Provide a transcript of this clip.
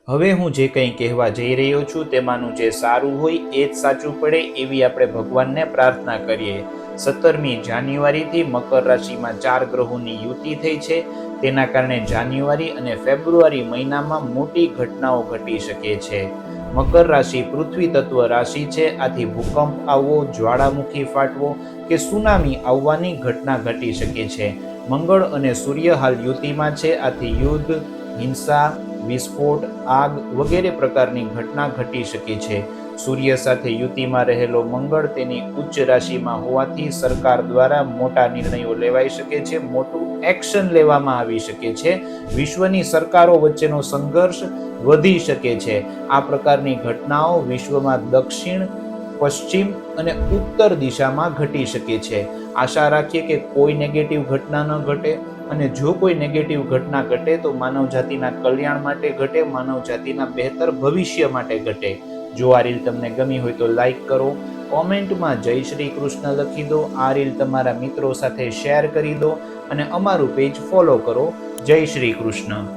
હવે હું જે કંઈ કહેવા જઈ રહ્યો છું તેમાંનું જે સારું હોય એ જ સાચું પડે એવી આપણે ભગવાનને પ્રાર્થના કરીએ। 17મી જાન્યુઆરીથી મકર રાશિમાં 4 ગ્રહોની યુતિ થઈ છે। તેના કારણે જાન્યુઆરી અને ફેબ્રુઆરી મહિનામાં મોટી ઘટનાઓ ઘટી શકે છે। મકર રાશિ પૃથ્વી તત્વ રાશિ છે, આથી ભૂકંપ આવવો, જ્વાળામુખી ફાટવો કે સુનામી આવવાની ઘટના ઘટી શકે છે। મંગળ અને સૂર્ય હાલ યુતિમાં છે, આથી યુદ્ધ, હિંસા, વિસ્ફોટ, આગ વગેરે પ્રકારની ઘટના ઘટી શકે છે। સૂર્ય સાથે યુતિમાં રહેલો મંગળ તેની ઉચ્ચ રાશિમાં હોવાથી સરકાર દ્વારા મોટા નિર્ણયો લેવાઈ શકે છે, મોટું એક્શન લેવામાં આવી શકે છે। વિશ્વની સરકારો વચ્ચેનો સંઘર્ષ વધી શકે છે। આ પ્રકારની ઘટનાઓ વિશ્વમાં દક્ષિણ, પશ્ચિમ અને ઉત્તર દિશામાં ઘટી શકે છે। આશા રાખીએ કે કોઈ નેગેટિવ ઘટના ન ઘટે, અને જો કોઈ નેગેટિવ ઘટના ઘટે તો માનવ જાતિના કલ્યાણ માટે ઘટે, માનવ જાતિના બહેતર ભવિષ્ય માટે ઘટે। જો આ રીલ તમને ગમી હોય તો લાઈક કરો, કોમેન્ટમાં જય શ્રી કૃષ્ણ લખી દો, આ રીલ તમારા મિત્રો સાથે શેર કરી દો અને અમારું પેજ ફોલો કરો। જય શ્રી કૃષ્ણ।